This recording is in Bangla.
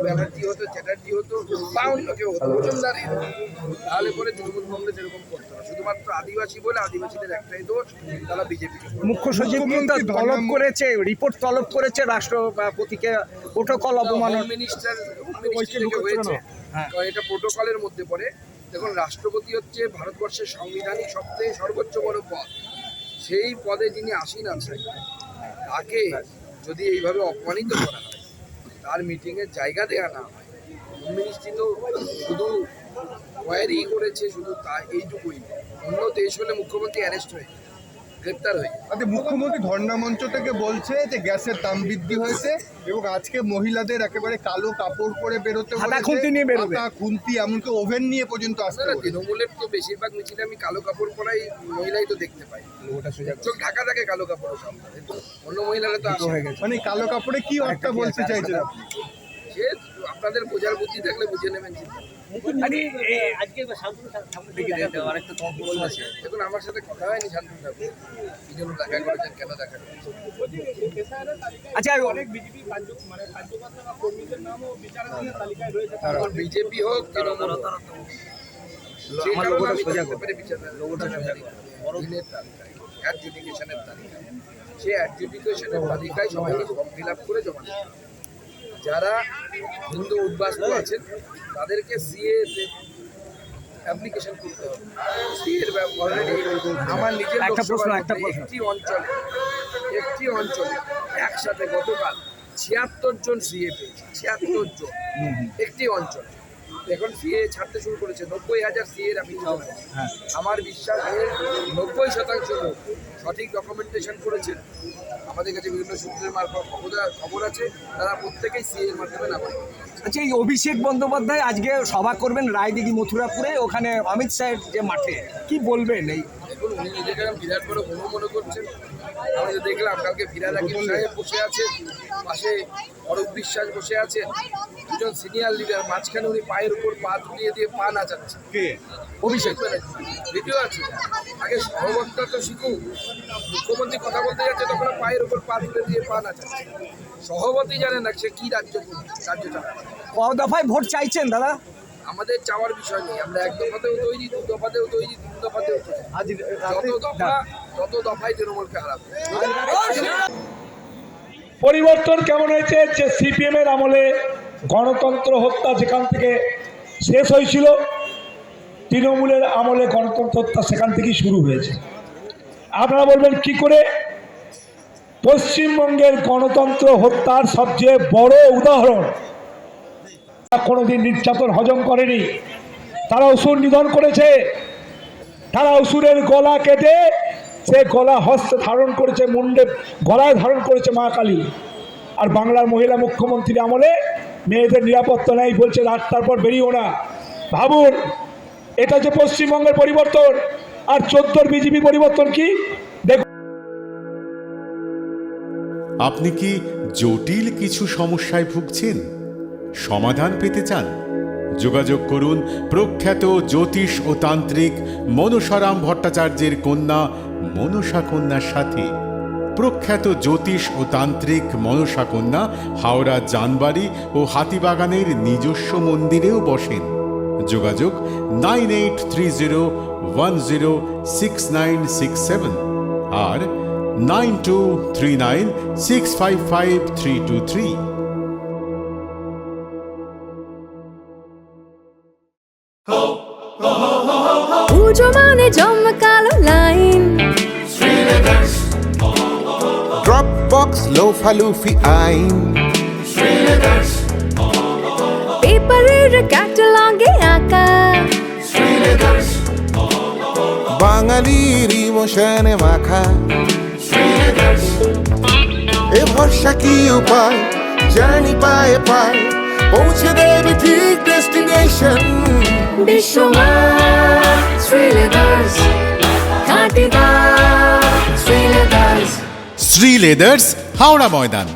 ব্যানার্জি হতো, চ্যাটার্জি হতো, বা অন্য কেউ হতো, মজুমদারই হতো, তাহলে পরে তৃণমূল কংগ্রেস এরকম করতো না। শুধুমাত্র আদিবাসী বলে আদিবাসীদের একটাই দোষ, তারা বিজেপি। মুখ্য সচিব কিন্তু তলব করেছে, রিপোর্ট তলব করেছে রাষ্ট্রপতিকে প্রোটোকল অবমাননা। হোম মিনিস্টার থেকে হয়েছে, কারণ এটা প্রোটোকলের মধ্যে পড়ে। দেখুন, রাষ্ট্রপতি হচ্ছে ভারতবর্ষের সাংবিধানিক সবথেকে সর্বোচ্চ বড় পদ। সেই পদে যিনি আসীন আছেন, তাকে যদি এইভাবে অপমানিত করা হয়, তার মিটিংয়ের জায়গা দেওয়া না হয়, হোম মিনিস্ট্রি তো শুধু কোয়ারি করেছে, শুধু তা এইটুকুই। অন্য দেশ হলে মুখ্যমন্ত্রী অ্যারেস্ট হয়ে গ্রেপ্তার হয়ে। আচ্ছা, মুখ্যমন্ত্রী ধর্ণা মঞ্চ থেকে বলছে যে গ্যাসের দাম বৃদ্ধি হয়েছে এবং আজকে মহিলাদের একেবারে কালো কাপড় পরে বেরোতে বলেছে, খুন্তি এমনকি ওভেন নিয়ে পর্যন্ত আসতে বলেছে। তৃণমূলের তো বেশিরভাগ মিছিলে আমি কালো কাপড় পরাই মহিলাই তো দেখতে পাই, চোখ ঢাকা থাকে কালো কাপড়, অন্য মহিলারা তো আসে। মানে কালো কাপড়ে কি অর্থটা বলতে চাইছেন আপনি? সে আপনাদের বোঝার বুদ্ধি থাকলে বুঝে নেবেন। দেখুন, আমার সাথে কথা হয়নি শান্তনু ঠাকুর, কি জন্য দেখা করেছেন, কেন দেখা করেছেন। আচ্ছা, বিজেপি হোক তৃণমূল হোক, যে কারণে আমি দেখতে পারি দিনের তালিকায়, অ্যাডজুডিকেশনের তালিকায়, সে অ্যাডজুডিকেশনের তালিকায় সবাইকে ফর্ম ফিল আপ করে জমা দিতে হবে। যারা হিন্দু উদ্বাস্তু আছেন তাদেরকে সিএ অ্যাপ্লিকেশন করতে হবে। সিএর অলরেডি আমার নিজের একটি অঞ্চলে একসাথে গতকাল 76 জন সিএ পেয়েছে, 76 জন একটি অঞ্চলে। এখন সিএ ছাড়তে শুরু করেছে, 90,000 সিএর অ্যাপ্লিকেশন। আমার বিশ্বাস 90% লোক সঠিক ডকুমেন্টেশন করেছেন। আমাদের কাছে বিভিন্ন সূত্রের মারফত খবর আছে, তারা প্রত্যেকেই সিএর মাধ্যমে নামে। আচ্ছা, এই অভিষেক বন্দ্যোপাধ্যায় আজকে সভা করবেন রায়দিঘি মথুরাপুরে, ওখানে অমিত শাহের যে মাঠে, কি বলবেন? এই দেখুন, উনি নিজেকে বিরাট বড় হনু মনে করছেন। আমি তো দেখলাম কালকে ফিরাদ হাকিম সাহেব বসে আছে, পাশে অরূপ বিশ্বাস বসে আছে, দুজন সিনিয়র লিডার, মাঝখানে উনি পায়ের উপর পা তুলিয়ে দিয়ে পা নাচাচ্ছে। অভিষেক ভিডিও আছে। আগে সহবক্তা তো শিখুক, মুখ্যমন্ত্রী কথা বলতে যাচ্ছে তখন পায়ের উপর পা তুলে দিয়ে পা নাচাচ্ছে। সভাপতি জানে না সে কি রাজ্য চালায়। ক দফায় ভোট চাইছেন দাদা? আমাদের চাওয়ার বিষয় নেই, আমরা এক দফাতেও তৈরি, দু দফাতেও তৈরি, তিন দফাতেও তৈরি। যত দফায় তৃণমূলকে হারাবে। পরিবর্তন কেমন হয়েছে যে সিপিএম এর আমলে গণতন্ত্র হত্যা যেখান থেকে শেষ হয়েছিল, তৃণমূলের আমলে গণতন্ত্র হত্যা সেখান থেকেই শুরু হয়েছে। আপনারা বলবেন কি করে? পশ্চিমবঙ্গের গণতন্ত্র হত্যার সবচেয়ে বড় উদাহরণ, কোনোদিন নির্যাতন হজম করেনি, তারা অসুর নিধন করেছে, তারা অসুরের গলা কেটে সে গলা হস্তে ধারণ করেছে, মুন্ডে গলায় ধারণ করেছে মা কালী। আর বাংলার মহিলা মুখ্যমন্ত্রীর আমলে মেয়েদের নিরাপত্তা নেই, বলছে রাতটার পর বেরিয়েও না। ভাবুন, এটা যে পশ্চিমবঙ্গের পরিবর্তন, আর 14 বিজেপি পরিবর্তন কি দেখুন। আপনি কি জটিল কিছু সমস্যায় ভুগছেন? সমাধান পেতে চান? যোগাযোগ করুন প্রখ্যাত জ্যোতিষ ও তান্ত্রিক মনসারাম ভট্টাচার্যের কন্যা মনসা কন্যার সাথে। প্রখ্যাত জ্যোতিষ ও তান্ত্রিক মনসা কন্যা হাওড়া জানবাড়ি ও হাতিবাগানের নিজস্ব মন্দিরেও বসেন। যোগাযোগ 9830106967 আর 9239655323। পুজো মানে জমকালো লাইন, ড্রপ বক্স লোফা লুফি আইন, পেপারের ক্যাটালগে আঁকা, বাঙালির ইমোশনে মাখা। এ ভরসা কি উপায়, জার্নি পায়ে পায় পৌঁছে দেবে ঠিক ডেস্টিনেশন। বিশ্বমান শ্রীলেদার্স, খাঁটি দাম শ্রীলেদার্স। শ্রী লেদার্স, হাওড়া ময়দান।